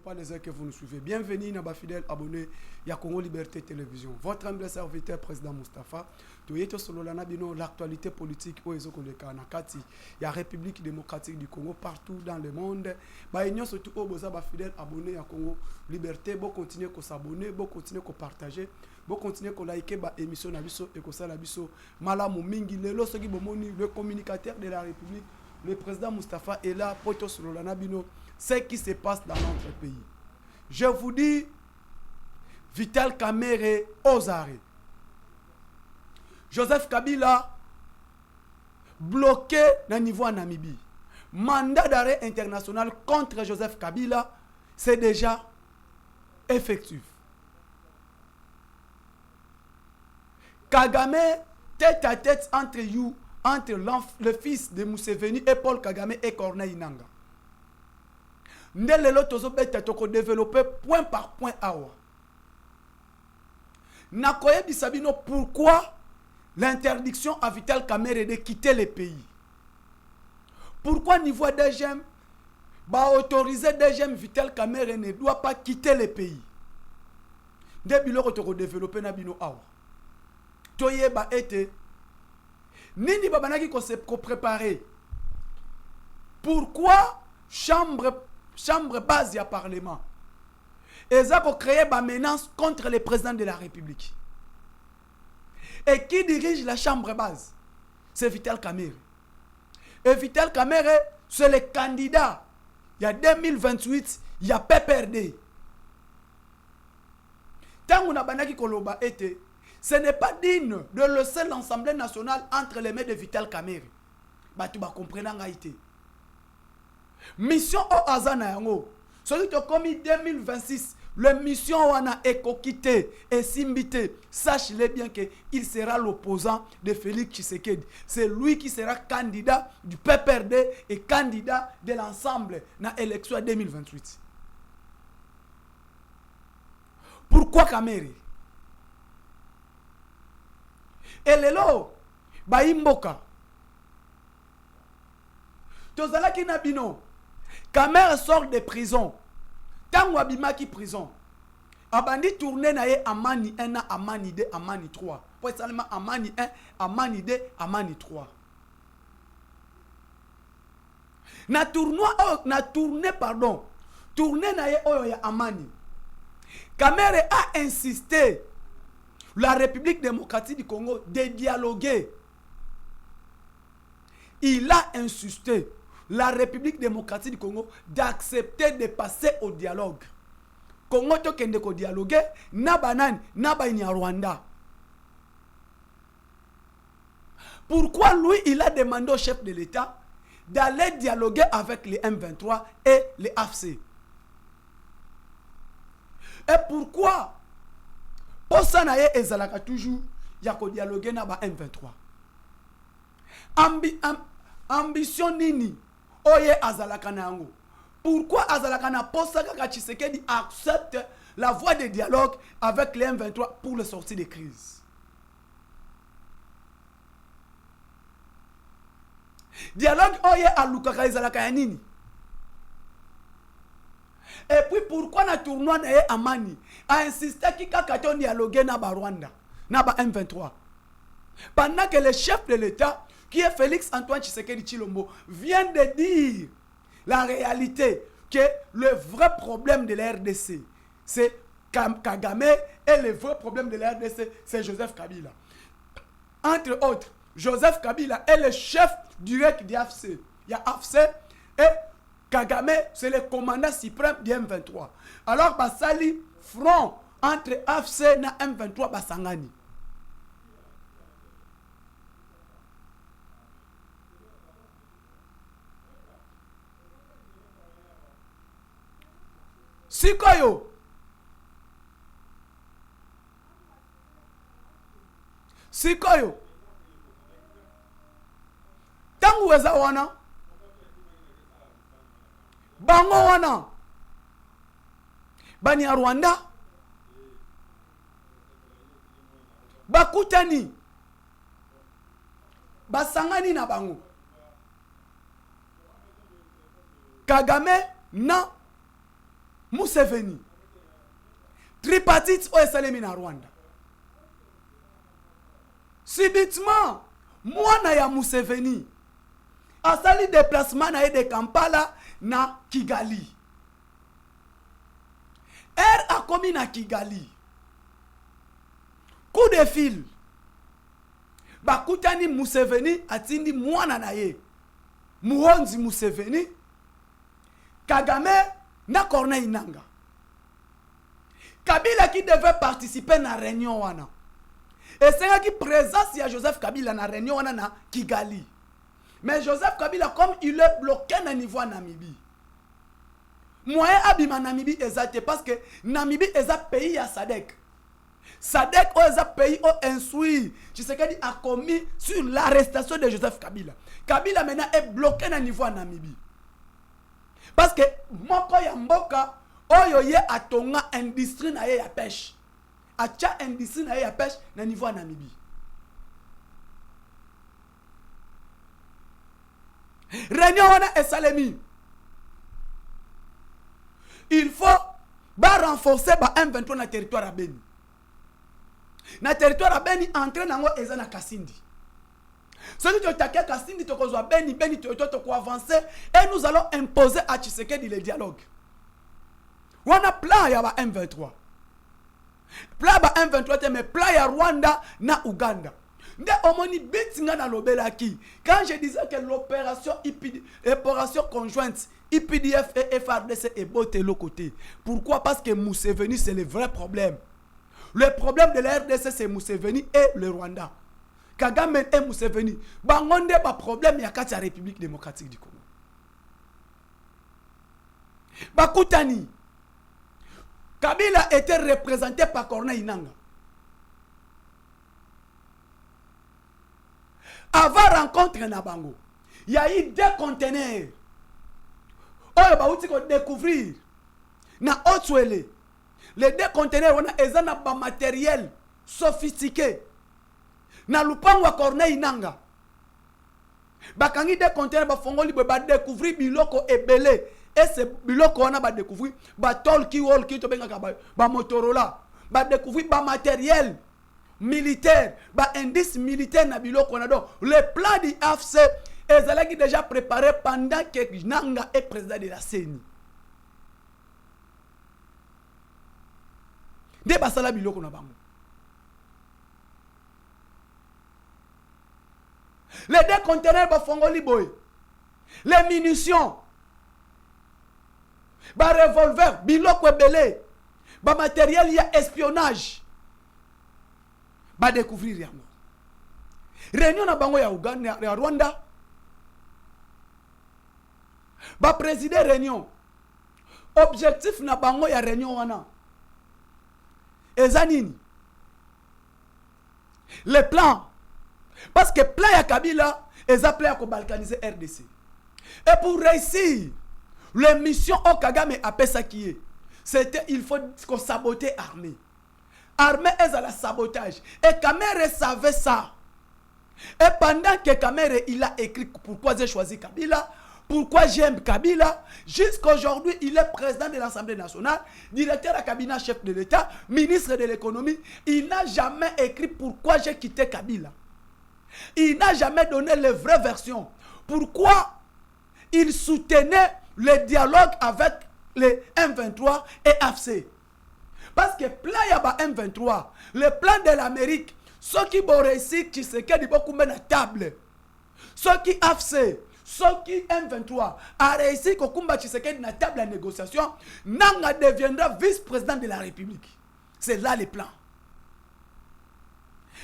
pas les heures que vous nous suivez. Bienvenue, Naba fidèle abonné à Congo Liberté Télévision. Votre humble serviteur, président Moustapha. L'actualité politique au Nakati, il y a République démocratique du Congo partout dans le monde. Surtout au fidèle abonné à Congo Liberté. Bon continuer à s'abonner, bon continuer à partager, bon continuer à liker l'émission Nabiso et que Nabiso Malamu Mingi le communicateur de la République. Le président Moustapha est là pour tout sur ce qui se passe dans notre pays. Je vous dis, Vital Kamerhe aux arrêts. Joseph Kabila bloqué au niveau en Namibie. Mandat d'arrêt international contre Joseph Kabila, c'est déjà effectif. Kagame, tête à tête entre le fils de Museveni et Paul Kagame et Corneille Nangaa. Ndele lotozo bete toko développer point par point awa. Nakoye bisabino pourquoi l'interdiction à Vital Kamerhe de quitter le pays. Pourquoi niveau DGM autoriser DGM Vital Kamerhe ne doit pas quitter le pays. Ndebilo toko développer na bino awa. Toye ba ete nini babanaki ko préparer. Pourquoi chambre base du Parlement. Et ça a créé une menace contre le président de la République. Et qui dirige la chambre base? C'est Vital Kamerhe. Et Vital Kamerhe, c'est le candidat. Il y a 2028, il y a PPRD. Tant qu'on a banaki koloba été, ce n'est pas digne de laisser l'Assemblée nationale entre les mains de Vital Kamerhe. Bah tu vas comprendre en Haïti. Mission au Azana yango. Celui qui a commis 2026, la mission wana ekokité et simbité. Sache-le bien qu'il sera l'opposant de Félix Tshisekedi. C'est lui qui sera candidat du PPRD et candidat de l'ensemble dans l'élection 2028. Pourquoi Kamerhe? Et lelo, Baimboka. Tozala ki nabino. Kamerhe sort de prison. Tango abimaki prison. Abandi tourner na ye Amani 1 na Amani 2, Amani 3. Pour seulement Amani 1, Amani 2, Amani 3. Na tourner pardon. Tourner na ye oyo ya Amani. Kamerhe a insisté la République démocratique du Congo de dialoguer. Il a insisté la République démocratique du Congo d'accepter de passer au dialogue. Congo to kende ko dialoguer na banane na ba Rwanda. Pourquoi lui il a demandé au chef de l'État d'aller dialoguer avec les M23 et les AFC? Et pourquoi Posanaye ezalaka toujours ya ko dialoguer na ba M23? Ambition nini oye azalaka nango? Pourquoi azalaka na posaka ka Tshisekedi accepte la voie de dialogue avec les M23 pour le sortir de crise? Dialogue oye alukaka ezalaka ya nini? Et puis pourquoi na tournoi na ye Amani a insisté ki kaka to dialoguer na ba Rwanda na ba M23? Pendant que le chef de l'État qui est Félix Antoine Tshisekedi Tshilombo vient de dire la réalité que le vrai problème de la RDC c'est Kagame et le vrai problème de la RDC c'est Joseph Kabila. Entre autres, Joseph Kabila est le chef direct de l'AFC. Il y a AFC et Kagame c'est le commandant suprême du M23. Alors basali front entre AFC et M23 basangani. Sikoyo. Sikoyo. Tangu weza wana. Bango wana. Bani ya Rwanda. Bakutani. Basangani na bango. Kagame na Museveni tripartite oyo esalemi na Rwanda. Subitement mwana ya Museveni asali déplacement na ye de Kampala na Kigali. Akomi na Kigali. Coup de fil. Bakutani Museveni atindi mwana na ye. Muhonzi Museveni, Kagame na Corneille Nangaa. Kabila qui devait participer à la réunion wana. Et c'est qui présence il y a Joseph Kabila na réunion wana na Kigali. Mais Joseph Kabila comme il est bloqué na niveau Namibie. Moyen abima Namibie exact parce que Namibie est un pays à SADC. SADC est un pays où insuit. Tshisekedi a commis sur l'arrestation de Joseph Kabila. Kabila maintenant est bloqué na niveau Namibie. Parce que moko ya mboka oyo ye atonga industrie na ye ya pêche. Acha industrie na ye ya pêche na niveau Namibie. Réunion wana esalemi. Il faut renforcer ba M23 na territoire à Beni. Na territoire à Beni entrer nango eza na Kasindi. Celui qui attaque Kasindi to kozwa Beni to avancer et nous allons imposer à Tshisekedi le dialogue. On a plan ya ba M23. Plan ba M23 mais plan ya Rwanda na Uganda. Nde omoni bitinga na lobelaki. Quand je disais que l'opération conjointe IPDF et FARDC est boté l'autre côté. Pourquoi? Parce que Museveni c'est le vrai problème. Le problème de la RDC c'est Museveni et le Rwanda. Kagame et Museveni. Bangonde ba problème ya kati ya République démocratique du Congo. Bakutani. Kabila était représenté par Corneille Nangaa. Avant rencontre na bango, il y a eu 2 conteneurs. Oyo ba uti ko découvrir na Otswele. Les 2 conteneurs on a ezana ba matériel sophistiqué. Na lupango wa Corneille Nangaa. Bakangi 2 conteneurs ba fongoli ba découvrir biloko ebele. Et c'est biloko on a ba découvrir ba tolki walki to benga ba Motorola. Ba découvrir ba matériel militaire, ba indice militaire na biloko na do. Le plan du AFC est déjà préparé pendant que Nangaa est président de la CENI. De basala biloko na bango. Les 2 conteneurs ba fongoli boy. Les munitions. Ba revolver, biloko ebele. Ba matériel ya espionnage. Ba découvrir yango. Réunion na bango ya Uganda ya Rwanda. Ba présider réunion. Objectif na bango ya réunion wana. Ezanini. Le plan. Parce que plan ya Kabila est appelé à balkaniser RDC. Et pour réussir la mission au Kagame a ça qui est. C'était il faut qu'on saboter l'armée. L'armée est à la sabotage. Et Kamere savait ça. Et pendant que Kamere il a écrit pourquoi j'ai choisi Kabila, pourquoi j'aime Kabila, jusqu'à aujourd'hui il est président de l'Assemblée nationale, directeur à cabinet chef de l'État, ministre de l'économie, il n'a jamais écrit pourquoi j'ai quitté Kabila. Il n'a jamais donné les vraies versions. Pourquoi il soutenait le dialogue avec les M23 et AFC. Parce que plan yaba M23, le plan de l'Amérique, ceux qui vont réussir, qui se quedent beaucoup à la table, ceux qui AFC, ceux qui M23 a réussi qu'au combat qui se quedent à la table de négociation, Nangaa deviendra vice-président de la République. C'est là le plan.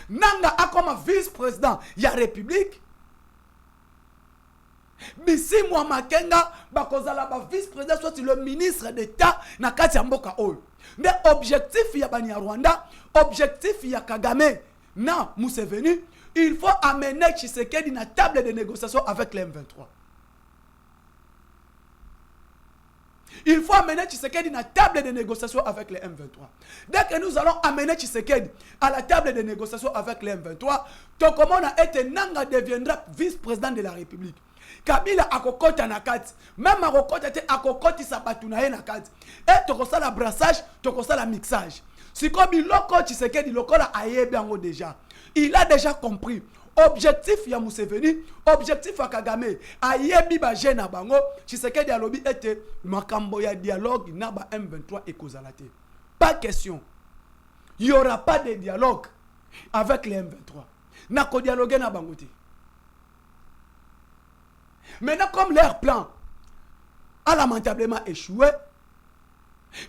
Nangaa a comme vice-président, il y a République. Bisi mwa Makenga bakozala ba vice-président soit le ministre d'État na kati ya mboka oyo. Mais objectif ya bani ya Rwanda, objectif ya Kagame na Museveni, il faut amener Tshisekedi na table de négociation avec les M23. Il faut amener Tshisekedi na table de négociation avec les M23. Dès que nous allons amener Tshisekedi à la table de négociation avec les M23, Tokomona et Nangaa deviendra vice-président de la République. Kabila akokota na kati. Même akokota te akokoti sa batu na ye na kati. Et tokosala brassage, tokosala mixage. Si comme biloko Tshisekedi lokola ayebi yango déjà. Il a déjà compris. Objectif ya Museveni, objectif ya Kagame, ayebi ba jeune bango, Tshisekedi alobi ete makambo ya dialogue na ba M23 ekozala te. Pas question. Il n'y aura pas de dialogue avec les M23. Na ko dialoguer na bango te. Maintenant, comme leur plan a lamentablement échoué,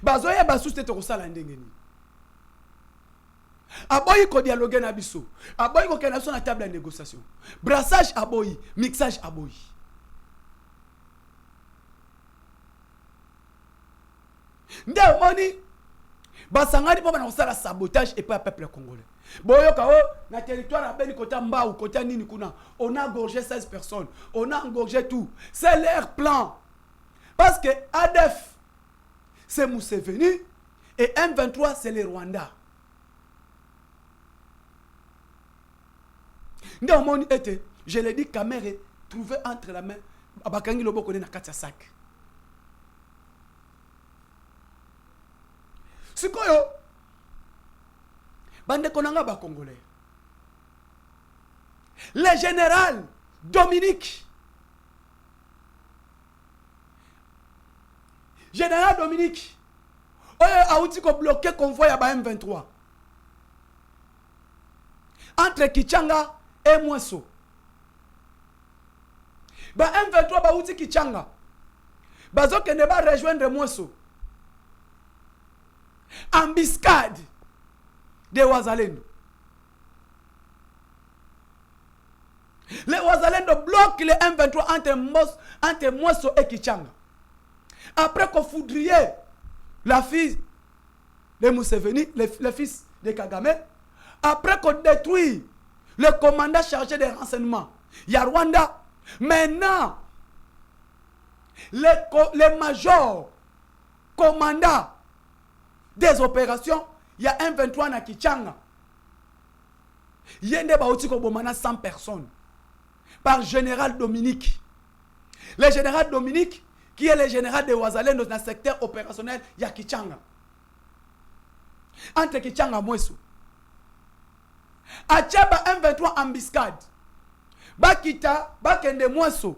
bazoye basouste tokosala ndengeni. Aboyi ko dialoguer na biso. Aboyi ko kena so na table de négociation. Brassage aboyi, mixage aboyi. Nde moni basangani po bana kosala sabotage et pas peuple congolais. Boyoka o na territoire na beni kota mba ou kota nini kuna, on a engorgé 16 personnes, on a engorgé tout. C'est leur plan. Parce que ADF c'est Museveni et M23 c'est les Rwandais. Je l'ai dit, Kamere trouvé entre la main Abakangi Lobo connaît na katia sac. Sikoyo bande konanga ba congolais. Le général Dominique a outi ko bloquer convoi ya ba M23 entre Kichanga et Mweso. Ba M23 ba outi Kichanga. Bazo kene ba rejoindre Mweso. Embuscade de Wazalendo. Les Wazalendo bloquent les M23 entre Mweso et Kichanga. Après qu'on foudrier la fille de Museveni, le fils de Kagame, après qu'on détruit le commandant chargé des renseignements, il y a Rwanda. Maintenant, les majors commandants des opérations, il y a un 23 na Kichanga. Il y a des baouti ko bomana 100 personnes par général Dominique. Le général Dominique, qui est le général de Wazalendo dans le secteur opérationnel, il y a Kichanga. Entre Kichanga et Mweso. Achaba M23 embuscade. Bakita, bakende Mweso.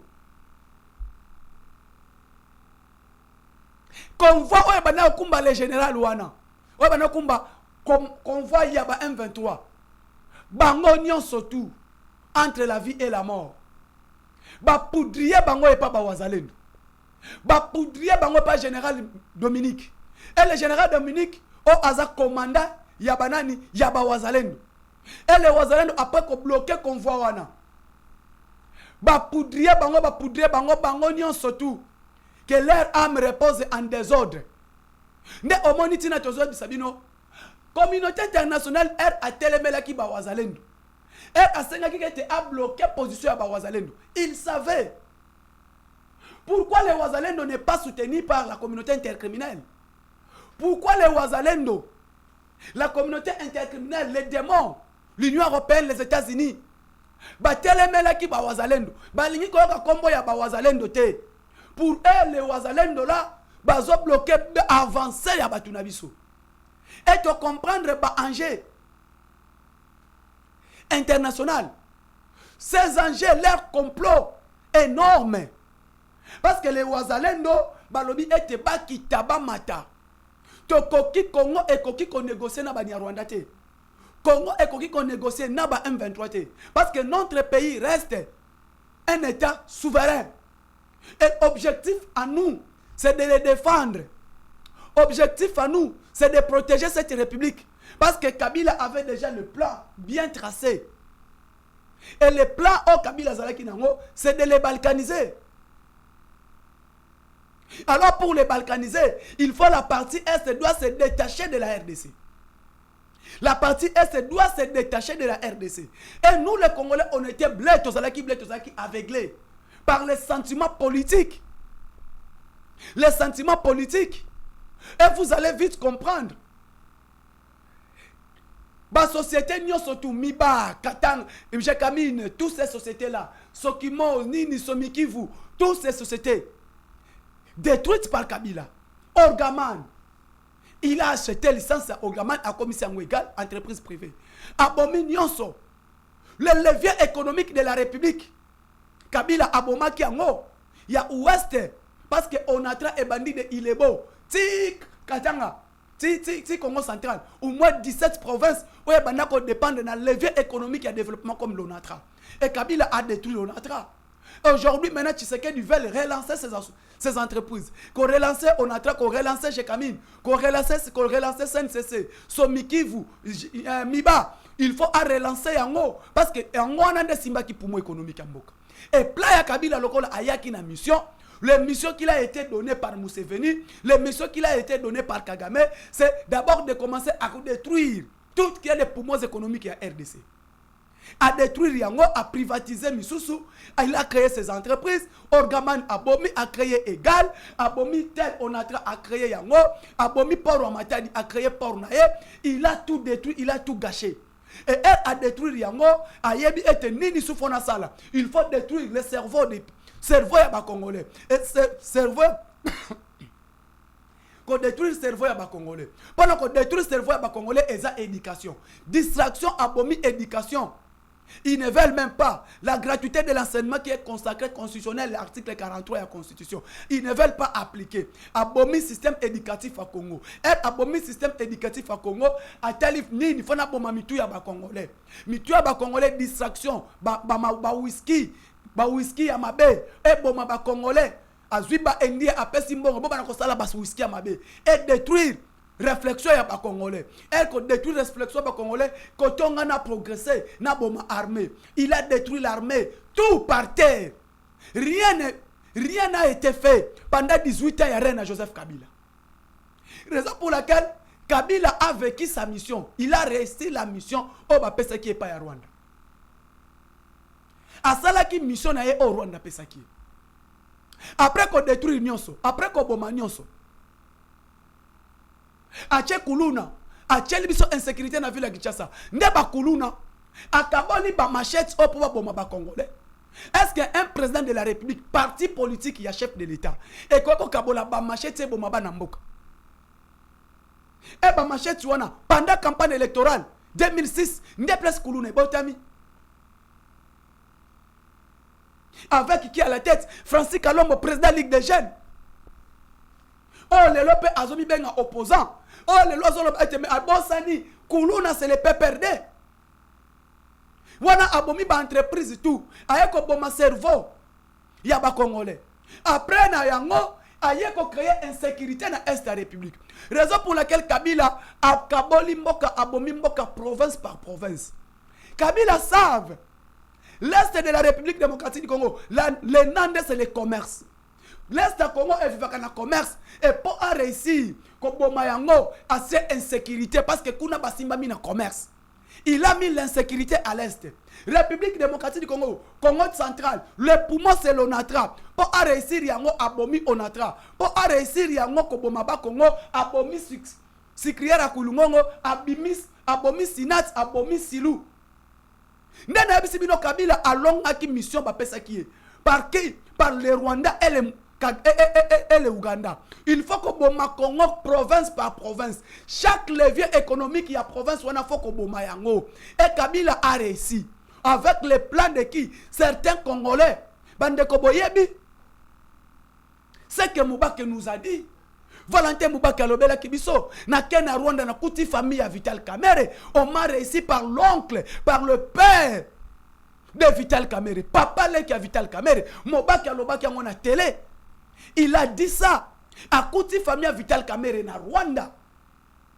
Convoi oye bana okumba le général wana. Oye bana okumba convoi yaba M23. Bango nyonso tout entre la vie et la mort. Ba poudrier bango et pas ba Wazalendo. Ba poudrier bango pas général Dominique. Et le général Dominique o aza commandant yabanani yaba Wazalendo. Et les Wazalendo après ko bloquer convoi wana. Ba poudrier bango nyonso tout. Que leur âme repose en désordre. Ne omoniti na tozo bisabino. Communauté internationale a télémela ki ba Wazalendo. A senga ki était a bloqué position à ba Wazalendo. Il savait. Pourquoi les Wazalendo n'est pas soutenu par la communauté intercriminelle? Pourquoi les Wazalendo, la communauté intercriminelle, les démons, l'Union européenne, les États-Unis, ba télémela ki ba Wazalendo. Ba lingi ko ka kombo ya ba Wazalendo te. Pour eux, les Wazalendo là, bazo bloqué avancer ya batu na biso. Et de comprendre ba enjeu international. Ces enjeux, leur complot énorme. Parce que les Wazalendo, balobi ete ba kitaba mata. To koki Congo et koki ko négocier na ba Rwanda te. Congo et koki ko négocier na ba M23 te. Parce que notre pays reste un état souverain. Et objectif à nous, c'est de les défendre. Objectif à nous, c'est de protéger cette république. Parce que Kabila avait déjà le plan bien tracé. Et le plan au Kabila Zalaki Nango, c'est de les balkaniser. Alors pour les balkaniser, il faut la partie Est doit se détacher de la RDC. La partie Est doit se détacher de la RDC. Et nous les Congolais, on était blés, Tozalaki, aveuglés par les sentiments politiques. Les sentiments politiques. Et vous allez vite comprendre. ba société nyonso tu Miba, Katang, Mjekamine, toutes ces sociétés là, Sokimo, Nini, Somikivu, toutes ces sociétés détruites par Kabila. Orgaman, il a acheté licence à Orgaman à commission égale, entreprise privée. Abomi nyonso, le levier économique de la République. Kabila Abomaki Ango, il y a ouest, parce que Onatra est bandit de Ilebo, Tik Katanga, Tik Congo central, au moins 17 provinces où Banako dépend de la levier économique et développement comme l'Onatra. Et Kabila a détruit l'Onatra. Aujourd'hui, maintenant, Tshisekedi veut relancer ces entreprises. Qu'on relance Onatra, qu'on relance Jekamine, qu'on relance SNCC, Somikivu, Miba. Il faut relancer Yango. Parce que Yango a des simba qui pour moi économique en Boka. Et Playa Kabila Lokola Ayaki na mission. Les missions qu'il a été données par Museveni, les missions qu'il a été données par Kagame, c'est d'abord de commencer à détruire tout ce qui est des poumons économiques à RDC. À détruire Yango, à privatiser Misusu, il a créé ses entreprises, Orgaman Abomi a créé Egal, Abomi Tel Onatra a créé Yango, Abomi Port Matadi a créé Port Naye, il a tout détruit, il a tout gâché. Et elle a détruit Yango, a yebi ete nini soufona sala. Il faut détruire le cerveau des cerveau ya ba Congolais. Et cerveau qu'on détruit le cerveau ya ba Congolais. Pendant qu'on détruit le cerveau ya ba Congolais, ils ont éducation. Distraction, abomi éducation. Ils ne veulent même pas la gratuité de l'enseignement qui est consacré constitutionnel, l'article 43 de la Constitution. Ils ne veulent pas appliquer. Abomi système éducatif à Congo. Et abomi système éducatif à Congo, à Talif Nini, il faut n'aboma mitu ya ba Congolais. Mitu ya ba Congolais, distraction, ba whisky ya mabe, et boma ba Congolais, a zuiba endi a pesimbongo, boba na kosala ba whisky ya mabe, et détruire. Réflexion ya ba Congolais. Elle a détruit réflexion ba Congolais. Quand on a progressé, na boma armée. Il a détruit l'armée. Tout par terre. Rien n'a été fait pendant 18 ans. Il y a rien à Joseph Kabila. Raison pour laquelle Kabila a vécu sa mission. Il a réussi la mission au Bapesa qui est pas à Rwanda. A cela qui mission na au Rwanda pesa qui. Après qu'on détruit Nyonso, après qu'on bomba Nyonso. Ache Kuluna, ache libiso insécurité na ville ya Kinshasa. Ndeba Kuluna, akaboli ba machette au pouvoir boma ba Congolais. Est-ce qu'un président de la République, parti politique, il y a chef de l'État, et quoi qu'on kabola ba machette boma ba namboka? Et ba machette wana pendant la campagne électorale 2006, ndeples Kuluna botami. Avec qui à la tête? Francis Kalombo, président de la Ligue des Jeunes. Oh, les lopes azomi benga opposant. Oh, les lois eteme abosani. Kuluna c'est le PPRD. Wana abomi ba entreprise tout. Ayeko boma cerveau. Yaba Congolais. Après na yango, ayeko créer insécurité na Est de la République. Raison pour laquelle Kabila a kaboli mboka abomi mboka province par province. Kabila savent. L'Est de la République démocratique du Congo, les Nandes c'est le commerce. L'Est du Congo est vivant dans le commerce. Et pour réussir, comme Bomayango a cette insécurité, parce que Kuna Basimba mis dans le commerce. Il a mis l'insécurité à l'Est. République démocratique du Congo, Congo central, le poumon c'est l'Onatra. Pour réussir, Yango abomi Onatra. Pour réussir, Yango Kobomaba Congo, abomi Sikriera Kulungongo, abomi Sinat, abomi Silou. Ndena Bisibino Kabila a longue mission bapesa qui est. Par qui? Par les Rwandais et le Ouganda. Il faut que Boma Congo province par province. Chaque levier économique, il y a province où il faut que Boma Yango. Et Kabila a réussi. Avec les plans de qui? Certains Congolais. Bande Koboyebi. C'est que Moubake nous a dit. Valentin Moubake Alobela Kibiso. Na Kenya Rwanda na kuti famille à Vital Kamerhe. On m'a réussi par l'oncle, par le père de Vital Kamerhe. Papa qui a Vital Kamerhe. Moubake Alobaki a télé. Il a dit ça. À Kouti famille Vital Kamerhe na Rwanda.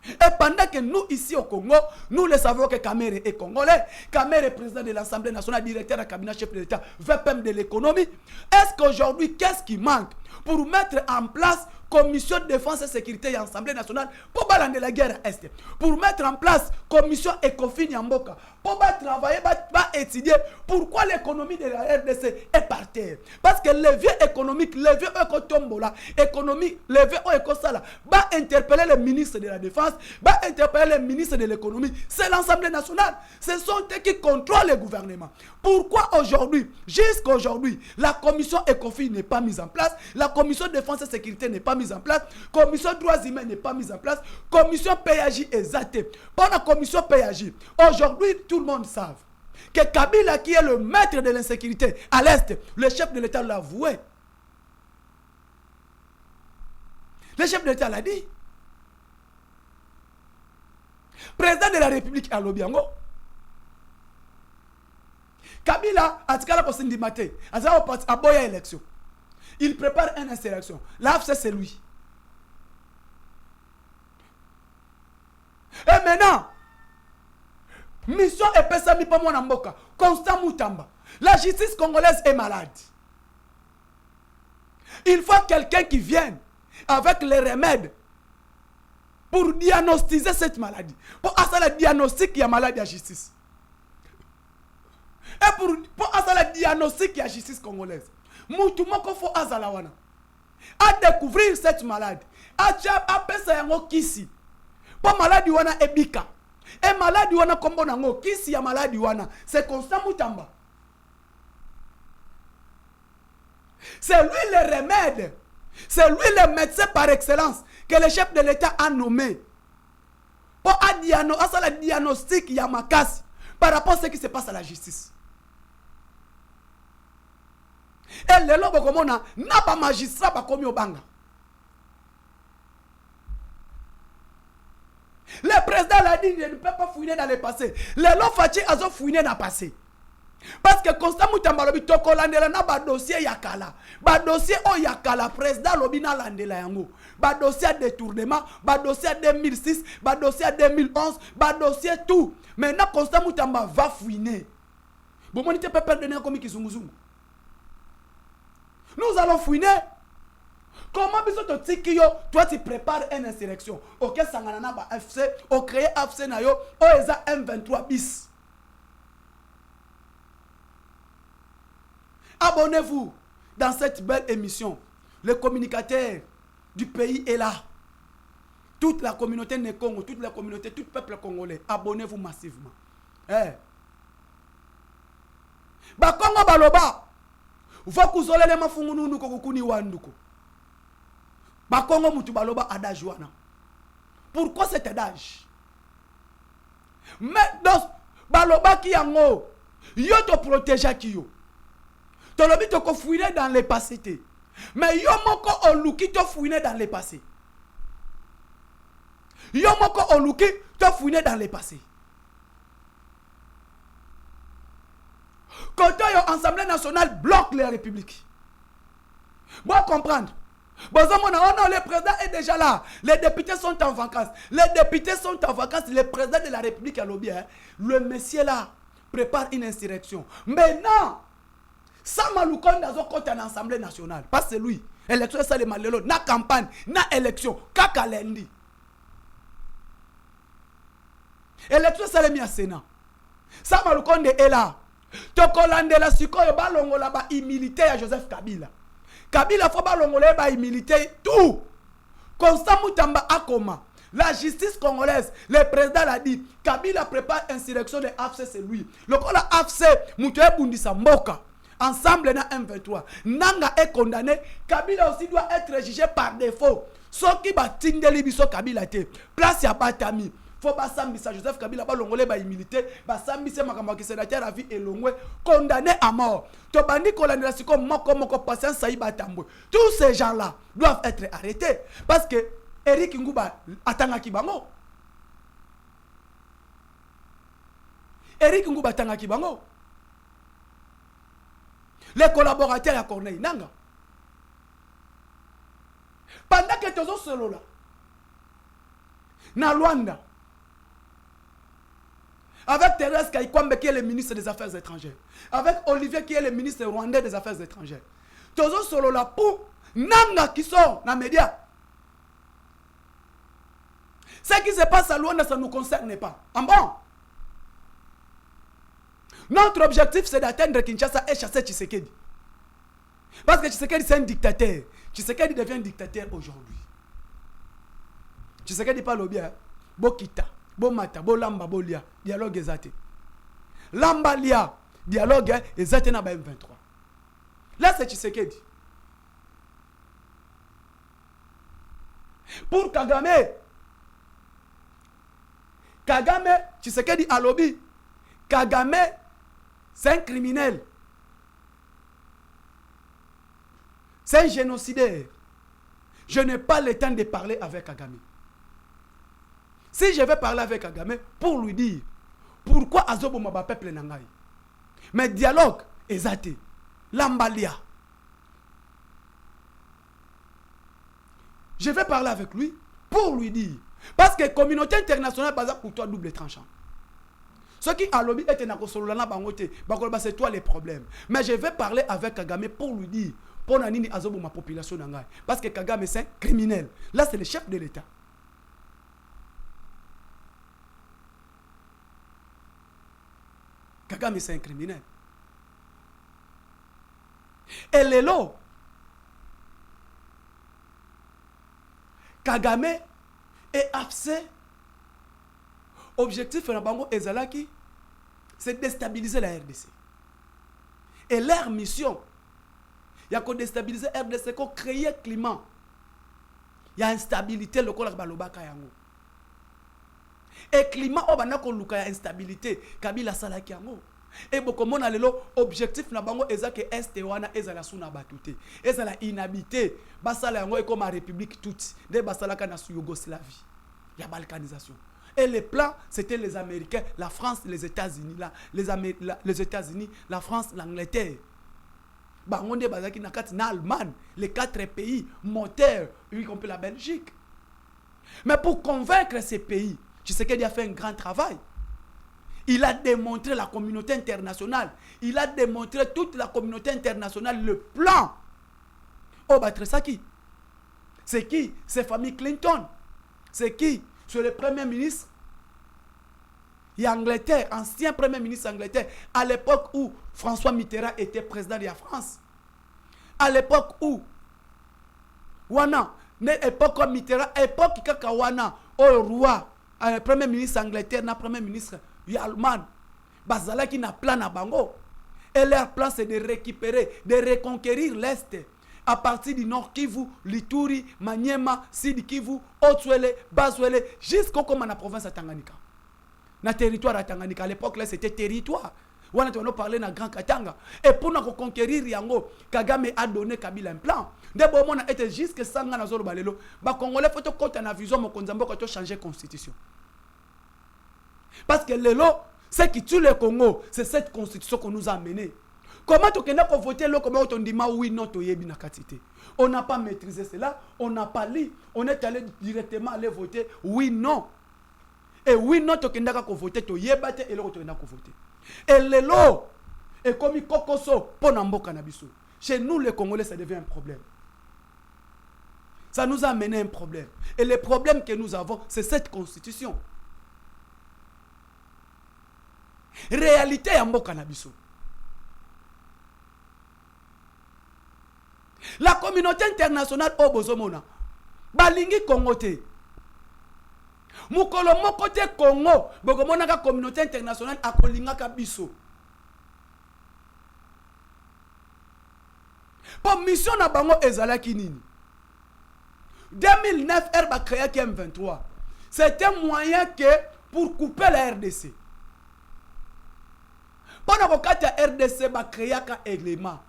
Et pendant que nous ici au Congo, nous le savons que Kamerhe est congolais. Kamerhe est président de l'Assemblée nationale, directeur du cabinet chef de l'État, VPM de l'économie. Est-ce qu'aujourd'hui, qu'est-ce qui manque pour mettre en place commission de défense et sécurité et assemblée nationale pour balander la guerre à Est. Pour mettre en place commission ECOFIN Yamboka. Pour travailler, étudier pourquoi l'économie de la RDC est par terre. Parce que le vieux économique, le vieux écotombola, économie, le vieux écosala, va interpeller le ministre de la Défense, va interpeller le ministre de l'économie. C'est l'Assemblée nationale. Ce sont eux qui contrôlent le gouvernement. Pourquoi aujourd'hui, jusqu'à aujourd'hui, la commission ECOFIN n'est pas mise en place, la commission de défense et sécurité n'est pas mise en place, commission droits humains n'est pas mise en place, commission PAJ est zatée. Pour la commission PAJ, aujourd'hui, tout le monde sait que Kabila, qui est le maître de l'insécurité à l'Est, le chef de l'État l'a avoué. Le chef de l'État l'a dit. Président de la République à Lobiango. Kabila, à Tkala Kosindimate, à Boya élection. Il prépare une insurrection. L'AFC, c'est lui. Et maintenant, mission Epesami Pamona Mboka, Constant Moutamba. La justice congolaise est malade. Il faut quelqu'un qui vienne avec les remèdes pour diagnostiquer cette maladie. Pour faire le diagnostic, il y a maladie à justice. Et pour faire le diagnostic, il y a justice congolaise. Moutoumoko faut azalawana. À découvrir cette maladie. À pesa yango kisi. Pour maladie wana ebika. Et maladie wana kombo nango kisi ya maladie wana. C'est Constant Moutamba. C'est lui le remède. C'est lui le médecin par excellence que le chef de l'État a nommé. Pour faire le diagnostic ya makasi par rapport à ce qui se passe à la justice. Et le lobo komona n'a pas magistrat pas comme Obanga. Le président l'a dit, il ne peut pas fouiner dans le passé. Le lobo Fachi a fouiné dans le passé. Parce que Constant Moutamba lobi toko landela na ba dossier yakala. Ba dossier o yakala président lobi na landela yango. Ba dossier détournement, ba dossier 2006, ba dossier 2011, ba dossier tout. Maintenant Constant Moutamba va fouiner. Bon on n'était pas perdre comme kizunguzungu. Nous allons fouiner. Comment toi tu prépares une insurrection. Ok, Sanganana ba FC, au créer FC na yo, o eza M23 bis. Abonnez-vous dans cette belle émission. Le communicateur du pays est là. Toute la communauté de Congo, toute la communauté, tout le peuple congolais. Abonnez-vous massivement. Ba Congo baloba. Faut que vous ayez les mafungunu nuko kukuni wanduko. Ba Congo mutu baloba adage wana. Pourquoi cet adage? Mais dans baloba ki yango, yo te protéger ki yo. Tolobi te ko fouiner dans le passé. Mais yo moko oluki te fouiner dans le passé. Yo moko oluki te fouiner dans le passé. Quand l'Assemblée nationale bloque les républiques. Bon comprendre. Bon, le président est déjà là. Les députés sont en vacances. Les députés sont en vacances. Le président de la République a lobby. Le monsieur là prépare une insurrection. Mais non. Samaloukonde a côté en Assemblée nationale. Pas c'est lui. Élection c'est le malelo. Na campagne, na élection. Kaka lundi. Élection c'est le mia Sénat. Samaloukonde est là. Tokolande la sikoyo balongola ba imilité à Joseph Kabila. Kabila faut balongola ba imilité tout. Constant Moutamba akoma. La justice congolaise, le président l'a dit, Kabila prépare insurrection de AFC, c'est lui. Le coup la AFC, Moutoué Bundisa Mboka. Ensemble na M23. Nanga est condamné. Kabila aussi doit être jugé par défaut. Ce qui va tindeli biso Kabila te. Place ya Batami. Faut pas s'ambisa Joseph Kabila ba longolé ba immunité. Ba s'ambisa makambo ki sénateur à vie et longwe. Condamné à mort. To bandi kolandela siko moko patience saïba tambwe. Tous ces gens là doivent être arrêtés. Parce que Eric Ngouba atanga kibango. Eric Ngouba atanga kibango. Les collaborateurs à Corneille Nanga. Pendant que tu es solo là, na Luanda, avec Thérèse Kaikwambe qui est le ministre des Affaires étrangères, avec Olivier qui est le ministre rwandais des Affaires étrangères, tu es solo là pour Nanga qui sont dans les médias. Ce qui se passe à Luanda, ça ne nous concerne pas. En bon. Notre objectif, c'est d'atteindre Kinshasa et chasser Tshisekedi. Parce que Tshisekedi, c'est un dictateur. Tshisekedi devient dictateur aujourd'hui. Tshisekedi parle bien. Bokita, Bomata, Bolamba, Bolia. Dialogue exact. Lamba lia. Dialogue exact na M23. Là, c'est Tshisekedi. Pour Kagame, Tshisekedi a lobby. Kagame, c'est un criminel. C'est un génocidaire. Je n'ai pas le temps de parler avec Kagame. Si je vais parler avec Kagame pour lui dire pourquoi Azobo m'a peuple nangai. Mais dialogue exact. Lambalia. Je vais parler avec lui pour lui dire. Parce que la communauté internationale base pour toi double tranchant. Ce qui a lobby est un c'est toi les problèmes. Mais je vais parler avec Kagame pour lui dire pour nanini azobo ma population nangai. Parce que Kagame c'est un criminel. Là c'est le chef de l'État. Kagame c'est un criminel. Et les lots. Kagame est absent. Objectif na bango ezalaki, c'est déstabiliser la RDC. Et leur mission, il y a qu'on déstabiliser la RDC, qu'on crée un climat. Il y a instabilité le col balobaka yango. Et climat obana ko luka ya instabilité, Kabila salaki yango. Et beaucoup mon alelo objectif na bango ezake est wana ezala suna batute. Ezala inhabité, basala yango comme la République toute, de basala kana su Yougoslavie. Il y a balkanisation. Et les plans, c'était les Américains, la France, les États-Unis, les États-Unis, la France, l'Angleterre. Bangonde bazaki na kati na Allemagne, les 4 pays moteurs, y compris la Belgique. Mais pour convaincre ces pays, tu sais qu'il a fait un grand travail. Il a démontré la communauté internationale. Il a démontré toute la communauté internationale le plan. Oh, battre ça qui? C'est qui? C'est famille Clinton. C'est qui? C'est le premier ministre. Il y a Angleterre, ancien premier ministre Angleterre, à l'époque où François Mitterrand était président de la France. À l'époque où Wana, époque Mitterrand, époque Kakawana, au roi, le premier ministre Angleterre, le premier ministre Allemagne, Bazala qui n'a plan à Bango. Et leur plan c'est de récupérer, de reconquérir l'Est. À partir du Nord Kivu, Lituri, Maniema, Sud Kivu, Haut-Souele, Bas-Souele, jusqu'au comme la province de Tanganyika. Dans le territoire de Tanganyika, à l'époque, là, c'était territoire. On a parlé dans Grand Katanga. Et pour nous conquérir Yango, Kagame a donné Kabila un plan. Dès bon moment, était jusqu'à Sanga Nazoro Balelo. Les Congolais, faut que na vision mon konzambo quand tu changer constitution. Parce que le lot, ce qui tue le Congo, c'est cette constitution qu'on nous a amenée. Comment tu as voté là, comment on dit oui, non, tu es on n'a pas maîtrisé cela, on n'a pas lu, on est allé directement aller voter oui, non. Et oui, non, tu as voté, tu es battu et l'autre tu as voté. Et le lot, et comme il kokoso, pour n'amboka nabiso. Chez nous, les Congolais, ça devient un problème. Ça nous a amené un problème. Et le problème que nous avons, c'est cette constitution. Réalité, amboka nabiso. La communauté internationale au Bozomona, Balingi Congo te. Mukolo moko te Congo, Bogomona ka communauté internationale akolinga ka biso. Pour mission na bango ezalaki nini? 2009 Herba créé M23. C'est un moyen que pour couper la RDC. Pendant que la RDC ba créé un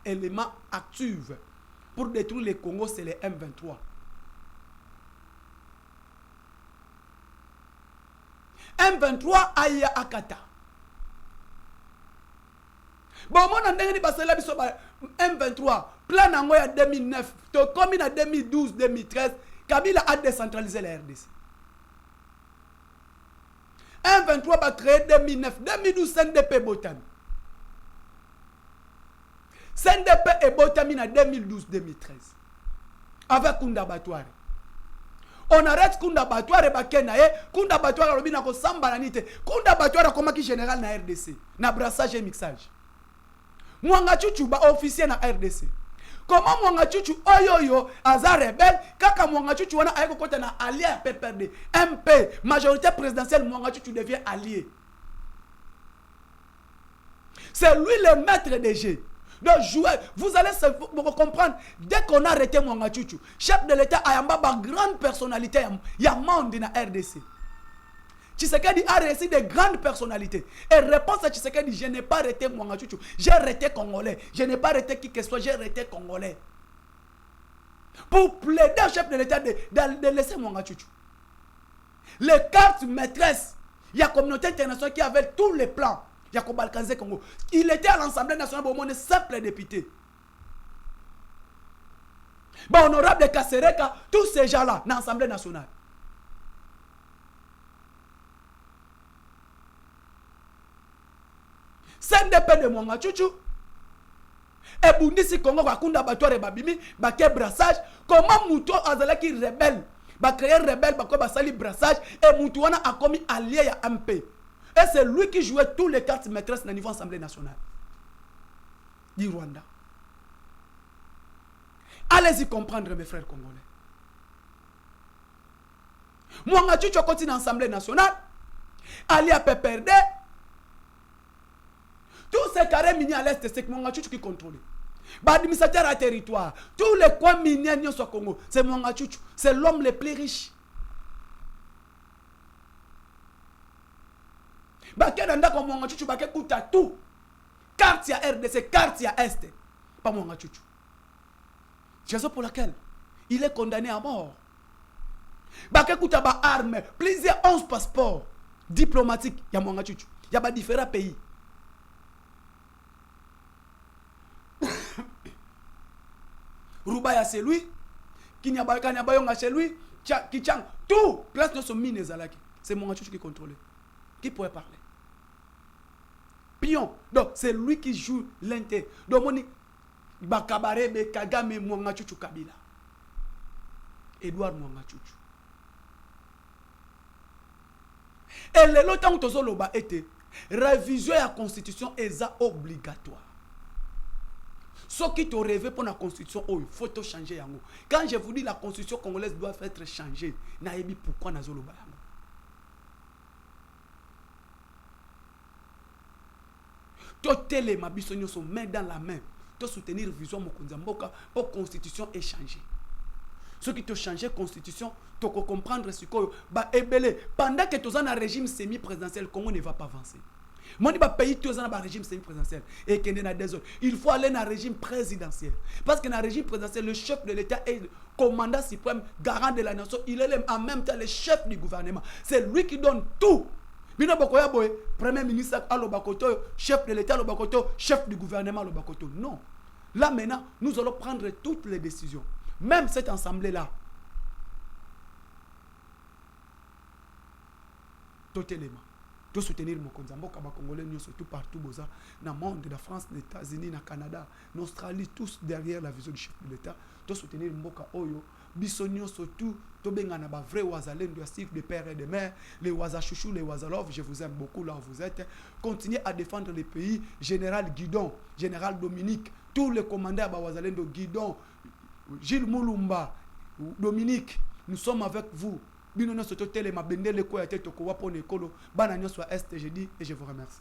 élément actif. Pour détruire le Congo, c'est les M23. M23 Aya Akata. Bon, mon andengeni basela biso M23 plan en 2009, to comme en 2012, 2013, Kabila a décentralisé la RDC. M23 va créer 2009, 2012 CNDP Botami. CNDP et Botami en 2012-2013. Avec Kunda Batouari. on arrête Kunda Batouar et Bakenaye. Kunda Batouar Robina ko samba na nite. Kunda Batouar comme qui général na RDC. Na brassage et mixage. Mwanga Chuchu ba officier na RDC. Comment Mwanga Chuchu oyoyo aza rebelle kaka Mwanga Chuchu wana ayeko kote na allié à PPRD. MP majorité présidentielle Mwanga Chuchu devient allié. C'est lui le maître des jeux. Donc jouer, vous allez comprendre, dès qu'on a arrêté Mwanga Chuchu, chef de l'État a une grande personnalité, il y a monde dans la RDC. Tshisekedi a reçu de grandes personnalités. Et réponse à Tshisekedi, je n'ai pas arrêté Mwanga Chuchu, j'ai arrêté Congolais. Je n'ai pas arrêté qui que ce soit, j'ai arrêté Congolais. Pour plaider au chef de l'État de laisser Mwanga Chuchu. Les cartes maîtresses, il y a la communauté internationale qui avait tous les plans. Jacob Balkanze Congo. Il était à l'Assemblée nationale pour mon simple député. Bon, honorable Kassereka, tous ces gens-là, dans l'Assemblée nationale. CNDP de Mwanga Chuchu. Et Bundisi Congo, Bakunda Batouar et Babimi, Baké brassage. Comment Mouto Azala qui rebelle, ba créer rebelle, ba sali brassage, et Moutouana a commis allié à MP. Et c'est lui qui jouait tous les cartes maîtresses au niveau Assemblée nationale du Rwanda. Allez-y comprendre, mes frères congolais. Mwanga Chuchu continue dans l'Assemblée nationale, allié à PPRD. Tous ces carrés miniers à l'est, c'est Mwanga Chuchu qui contrôle. L'administrateur à territoire, tous les coins miniers au Congo, c'est Mwanga Chuchu. C'est l'homme le plus riche. Bakenda comme Mwanga Chuchu baké kuta tout. Carte à RDC, carte à Est. Pas Mwanga Chuchu. Raison pour laquelle il est condamné à mort. Baké kuta ba armes, plusieurs 11 passeports diplomatiques ya Mwanga Chuchu. Il y a différents pays. Rubaya c'est lui. Kinyabayonga c'est lui. Kichang, tout. Place de son mine Zalaki. C'est Mwanga Chuchu qui contrôle. Qui pourrait parler? Pion. Donc, c'est lui qui joue l'intérêt. Donc, on dit, Bakabarebe, Kagame, Mwanga Chuchu, Kabila. Edouard Mwanga Chuchu. Et le longtemps où tu as été, révision de la constitution est obligatoire. Ce qui te rêvé pour la constitution, il faut te changer. Quand je vous dis la constitution congolaise doit être changée, naïbi pourquoi na zolo bayango. Totele ma bisonyo sont main dans la main. To soutenir vision mokunzamboka pour constitution échanger. Ce qui te change constitution, tu peux comprendre ce que ba ebele pendant que tu es dans un régime semi-présidentiel, Congo ne va pas avancer. Moi dis ba pays tu es dans un régime semi-présidentiel et qu'il y a des autres. Il faut aller dans un régime présidentiel parce que dans un régime présidentiel, le chef de l'État est commandant suprême, garant de la nation, il est en même temps le chef du gouvernement. C'est lui qui donne tout. Bino Bokoya Boy, Premier ministre Alobakoto, chef de l'État Alobakoto, chef du gouvernement Alobakoto. Non. Là maintenant, nous allons prendre toutes les décisions. Même cette assemblée-là. Totalement. De soutenir mon Konzamboka Congolais, nous surtout partout dans le monde, la France, les États-Unis, le Canada, l'Australie, tous derrière la vision du chef de l'État. De soutenir Mboka Oyo. Bisonio surtout, Tobenga na ba vrai Ouazalène de Steve de père et de mère, les Ouazachouchou, les Ouazalov, je vous aime beaucoup là où vous êtes. Continuez à défendre les pays. Général Guidon, Général Dominique, tous les commandants à Ouazalène de Guidon, Gilles Moulumba, Dominique, nous sommes avec vous. Binono soto tele ma bende le ko ya tete ko wapo ne kolo bana nyo soit est je dis et je vous remercie.